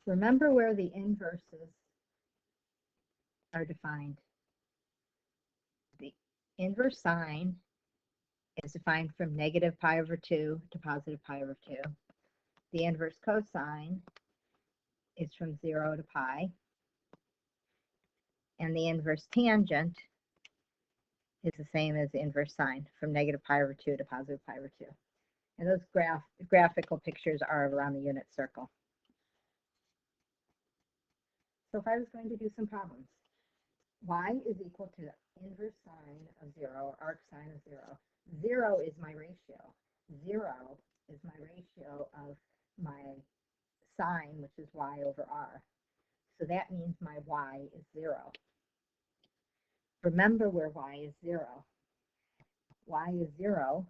Remember where the inverses are defined. The inverse sine is defined from negative pi over 2 to positive pi over 2. The inverse cosine is from 0 to pi. And the inverse tangent is the same as the inverse sine, from negative pi over 2 to positive pi over 2. And those graphical pictures are around the unit circle. So if I was going to do some problems, y is equal to the inverse sine of 0, or arc sine of 0. 0 is my ratio. 0 is my ratio of my sine, which is y over r. So that means my y is 0. Remember where y is 0. Y is 0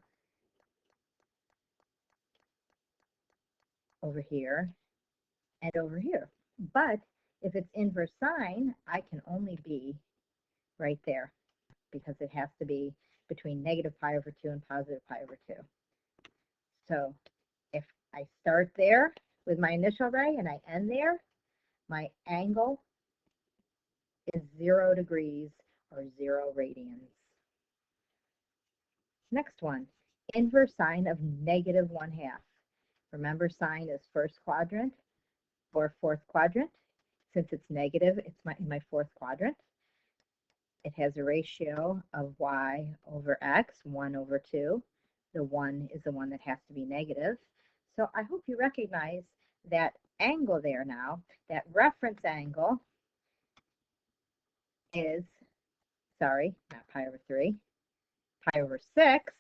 over here and over here. But if it's inverse sine, I can only be right there because it has to be between negative pi over 2 and positive pi over 2. So if I start there with my initial ray and I end there, my angle is 0 degrees or 0 radians. Next one, inverse sine of negative 1/2. Remember, sine is first quadrant or fourth quadrant. Since it's negative, it's in my fourth quadrant. It has a ratio of y over x, 1 over 2. The 1 is the one that has to be negative. So I hope you recognize that angle there now. That reference angle is, sorry, not pi over 3, pi over 6,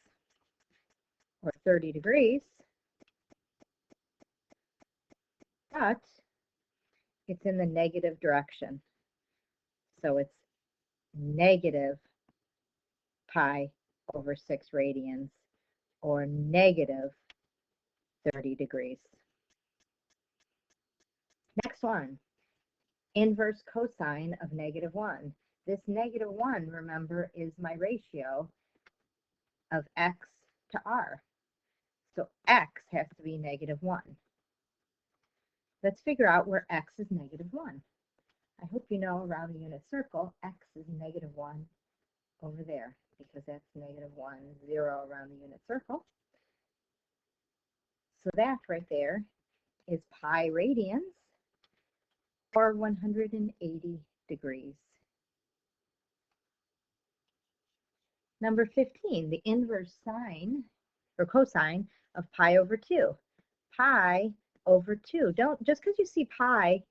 or 30 degrees. But it's in the negative direction. So it's negative pi over 6 radians, or negative 30 degrees. Next one, inverse cosine of negative 1. This negative 1, remember, is my ratio of x to r. So x has to be negative 1. Let's figure out where x is negative 1. I hope you know around the unit circle, x is negative 1 over there, because that's negative 1, 0 around the unit circle. So that right there is pi radians, or 180 degrees. Number 15, the inverse sine or cosine of pi over 2. Pi over 2. Don't, just because you see pi,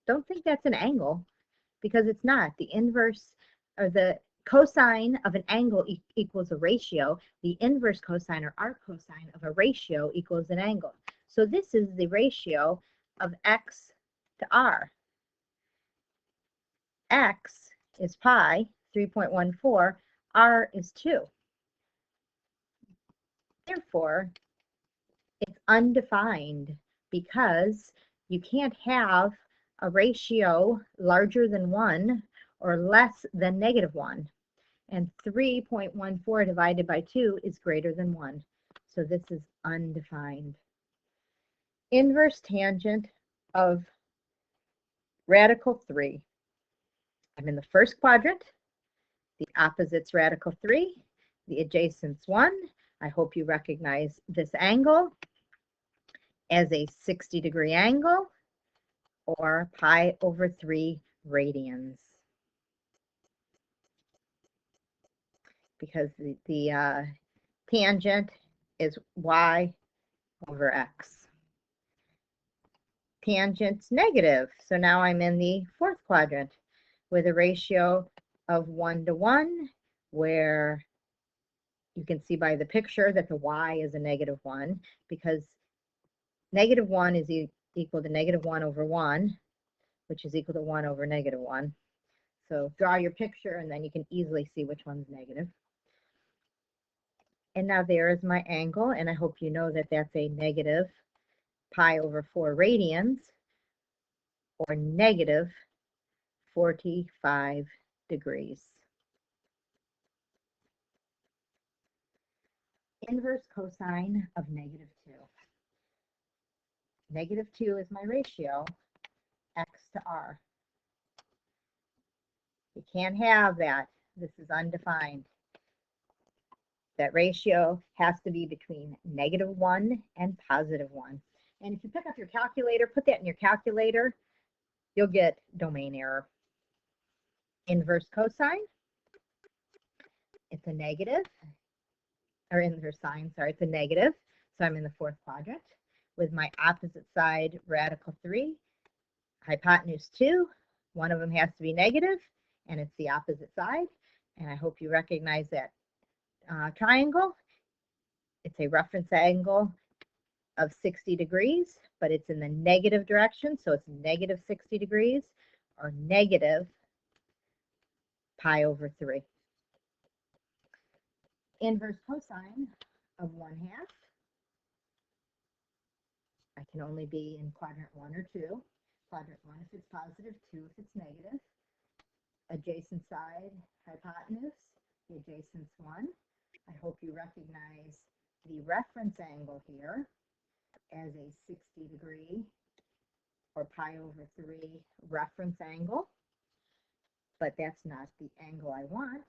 don't think that's an angle, because it's not. The inverse, or the cosine of an angle equals a ratio. The inverse cosine or arc cosine of a ratio equals an angle. So this is the ratio of x to r. X is pi, 3.14. R is 2. Therefore, it's undefined, because you can't have a ratio larger than 1 or less than negative 1. And 3.14 divided by 2 is greater than 1. So this is undefined. Inverse tangent of radical 3. I'm in the first quadrant. The opposite's radical 3. The adjacent's 1. I hope you recognize this angle as a 60-degree angle, or pi over 3 radians. Because the tangent is y over x. Tangent's negative, so now I'm in the fourth quadrant with a ratio of 1 to 1, where you can see by the picture that the y is a negative 1, because negative 1 is equal to negative 1 over 1, which is equal to 1 over negative 1. So draw your picture, and then you can easily see which one's negative. And now there is my angle, and I hope you know that that's a negative pi over 4 radians, or negative 45 degrees. Inverse cosine of negative 2. Negative 2 is my ratio x to r. You can't have that. This is undefined. That ratio has to be between -1 and +1. And if you pick up your calculator, put that in your calculator, you'll get domain error. Inverse cosine, it's a negative, or inverse sine, sorry, it's a negative. So I'm in the fourth quadrant with my opposite side radical 3, hypotenuse 2. One of them has to be negative, and it's the opposite side. And I hope you recognize that triangle. It's a reference angle of 60 degrees, but it's in the negative direction, so it's negative 60 degrees, or negative pi over 3. Inverse cosine of 1/2. I can only be in quadrant 1 or 2. Quadrant 1 if it's positive, 2 if it's negative. Adjacent side hypotenuse, the adjacent's 1. I hope you recognize the reference angle here as a 60 degree or pi over 3 reference angle, but that's not the angle I want.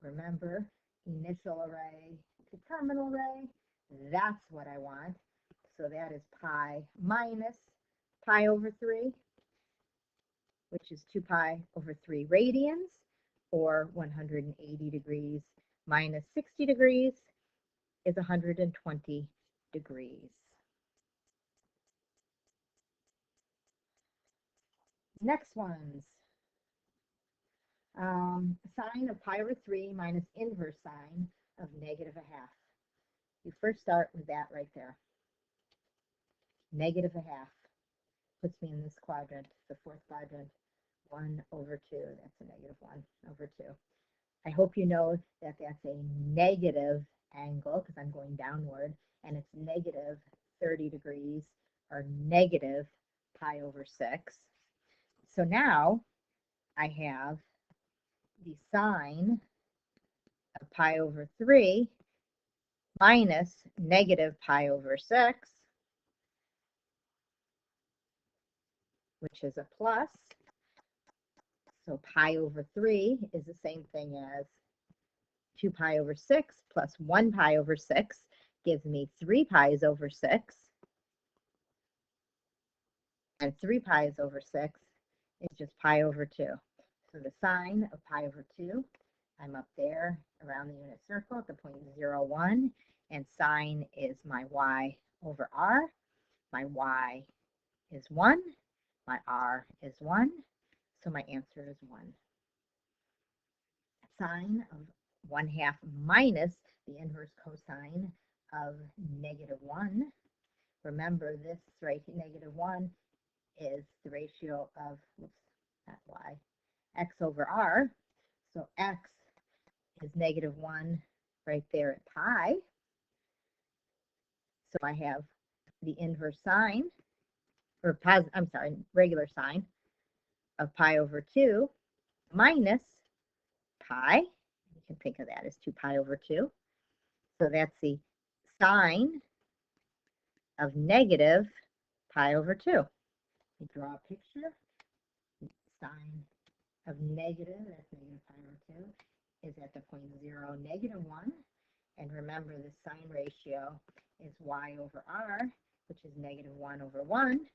Remember, initial array to terminal array, that's what I want. So that is pi minus pi over 3, which is 2 pi over 3 radians, or 180 degrees minus 60 degrees is 120 degrees. Next ones. Sine of pi over 3 minus inverse sine of -1/2. You first start with that right there. -1/2 puts me in this quadrant, the fourth quadrant, 1/2. That's a -1/2. I hope you know that that's a negative angle because I'm going downward, and it's negative 30 degrees or negative pi over 6. So now I have the sine of pi over 3 minus negative pi over 6, which is a plus. So pi over 3 is the same thing as 2 pi over 6 plus 1 pi over 6 gives me 3 pi's over 6. And 3 pi's over 6 is just pi over 2. So the sine of pi over 2, I'm up there around the unit circle at the point 0, 1, and sine is my y over r. My y is 1, my r is 1, so my answer is 1. Sine of 1/2 minus the inverse cosine of -1. Remember this right here, -1 is the ratio of, oops, not y, x over r. So x is -1 right there at pi. So I have the inverse sine, or regular sine of pi over 2 minus pi. You can think of that as 2 pi over 2. So that's the sine of negative pi over 2. We draw a picture. Sine of negative, that's negative pi over 2, is at the point 0, -1. And remember, the sine ratio is y over r, which is -1 over 1,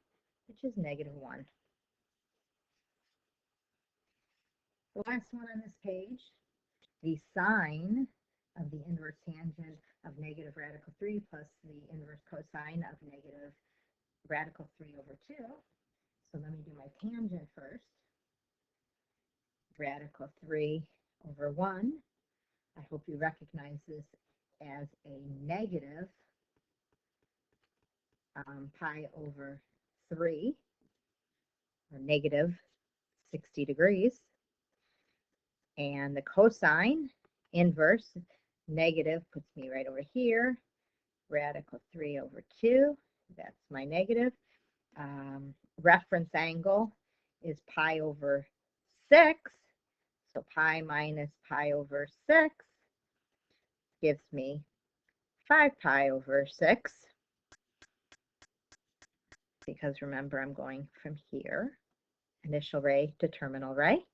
which is -1. The last one on this page, the sine of the inverse tangent of negative radical 3 plus the inverse cosine of negative radical 3 over 2. So let me do my tangent first. Radical 3 over 1. I hope you recognize this as a negative pi over 3, or negative 60 degrees. And the cosine inverse negative puts me right over here. Radical 3 over 2, that's my negative. Reference angle is pi over 6. So pi minus pi over 6 gives me 5 pi over 6. Because remember, I'm going from here initial ray to terminal ray.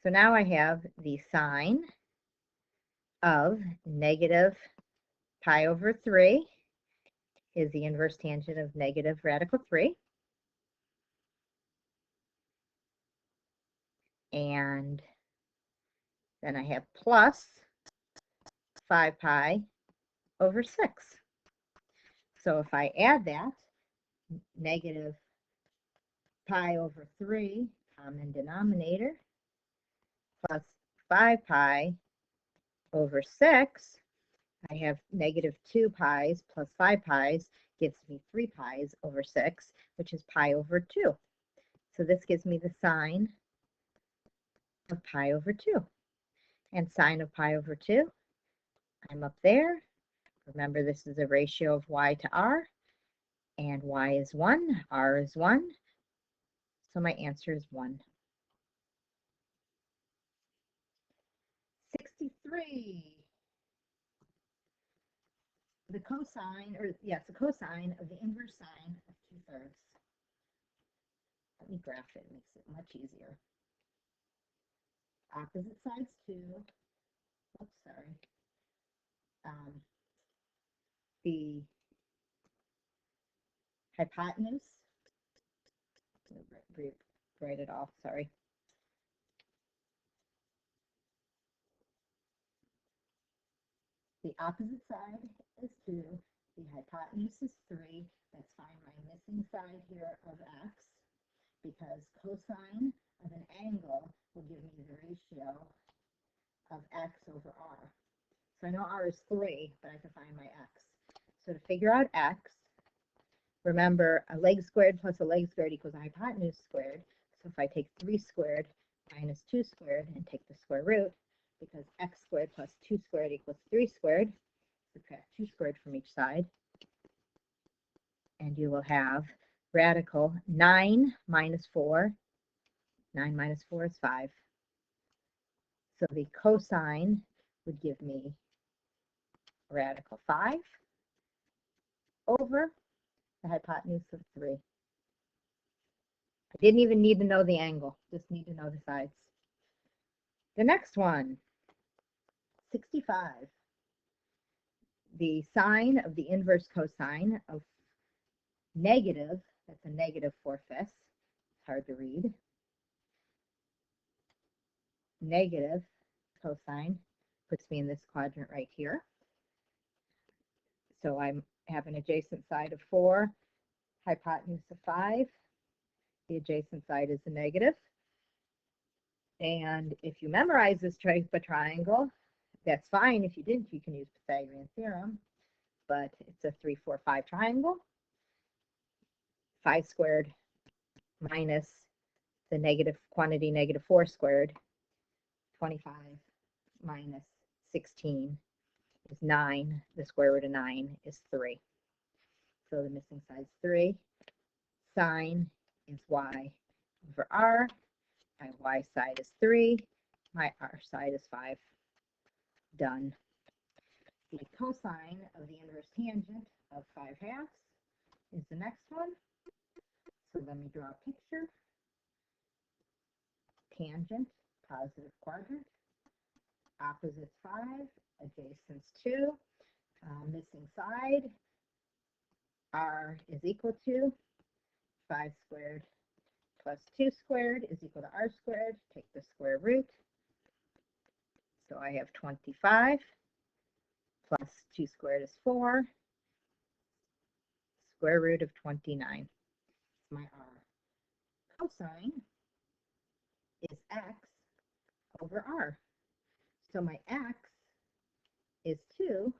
So now I have the sine of negative pi over 3 is the inverse tangent of negative radical 3. And then I have plus 5 pi over 6. So if I add that, negative pi over 3, common denominator, plus 5 pi over 6, I have negative 2 pi's plus 5 pi's gives me 3 pi's over 6, which is pi over 2. So this gives me the sine of pi over 2. And sine of pi over 2, I'm up there. Remember, this is a ratio of y to r, and y is 1, r is 1. So my answer is 1. 63. The cosine of the inverse sine of 2/3. Let me graph it, makes it much easier. Opposite sides 2. Oops, sorry. The hypotenuse, write it off, sorry. The opposite side is 2. The hypotenuse is 3. Let's find my missing side here of x, because cosine of an angle will give me the ratio of x over r. So I know r is 3, but I have to find my x. So to figure out x, remember, a leg squared plus a leg squared equals a hypotenuse squared. So if I take 3 squared minus 2 squared and take the square root, because x squared plus 2 squared equals 3 squared, subtract 2 squared from each side, and you will have radical 9 minus 4. 9 minus 4 is 5. So the cosine would give me radical 5 over the hypotenuse of 3. I didn't even need to know the angle, just need to know the sides. The next one, 65. The sine of the inverse cosine of negative, that's a negative 4/5. It's hard to read. Negative cosine puts me in this quadrant right here. So I have an adjacent side of 4, hypotenuse of 5. The adjacent side is a negative. And if you memorize this type of triangle, that's fine. If you didn't, you can use Pythagorean theorem. But it's a 3, 4, 5 triangle. 5 squared minus the negative quantity negative 4 squared, 25 minus 16 is 9. The square root of 9 is 3. So the missing side is 3. Sine is y over r. My y side is 3. My r side is 5. Done. The cosine of the inverse tangent of 5/2 is the next one. So let me draw a picture. Tangent, positive quadrant. Opposites 5, adjacents 2. Missing side, r is equal to 5 squared plus 2 squared is equal to r squared. Take the square root. So I have 25 plus 2 squared is 4. Square root of 29. My r. Cosine is x over r. So my x is 2.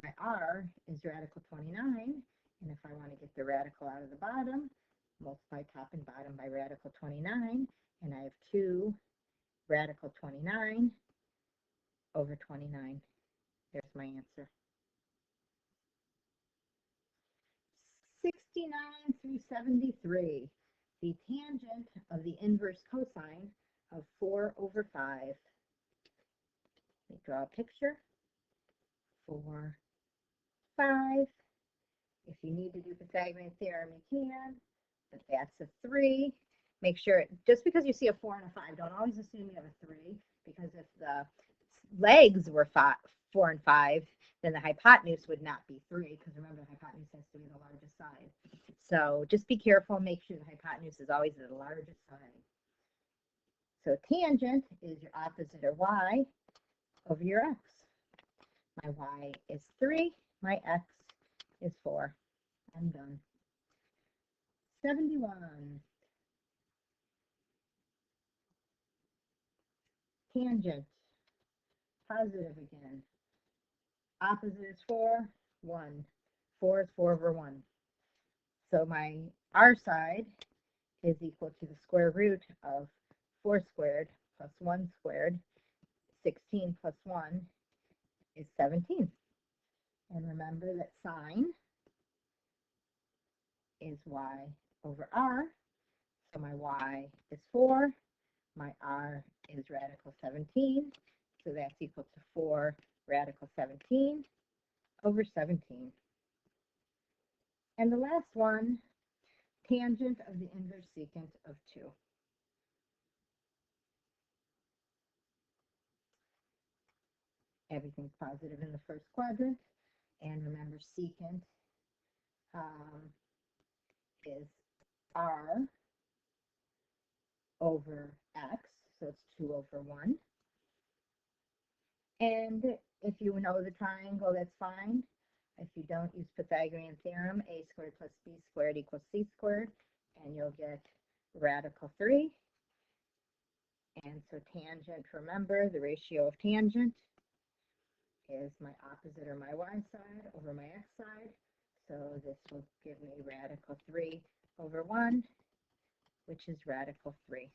My r is radical 29. And if I want to get the radical out of the bottom, multiply top and bottom by radical 29. And I have 2 radical 29 over 29. There's my answer. 69 through 73. The tangent of the inverse cosine of 4 over 5. Let me draw a picture. 4, 5. If you need to do Pythagorean theorem, you can. that that's a 3. Make sure, just because you see a 4 and a 5, don't always assume you have a 3, because if the legs were 4 and 5, then the hypotenuse would not be 3, because remember, the hypotenuse has to be the largest side. So just be careful, make sure the hypotenuse is always the largest side. So tangent is your opposite, or y, over your x. My y is 3, my x is 4. I'm done. 71. Tangent, positive again. Opposite is 4, 1. 4 is 4 over 1. So my r side is equal to the square root of 4 squared plus 1 squared. 16 plus 1 is 17. And remember that sine is y over r. So my y is 4. My r is radical 17. So that's equal to 4 radical 17 over 17. And the last one, tangent of the inverse secant of 2. Everything's positive in the first quadrant. And remember, secant is r over x, so it's 2 over 1. And if you know the triangle, that's fine. If you don't, use Pythagorean theorem, a squared plus b squared equals c squared, and you'll get radical 3. And so tangent, remember, the ratio of tangent is my opposite, or my y side, over my x side. So this will give me radical 3 over 1, which is radical 3.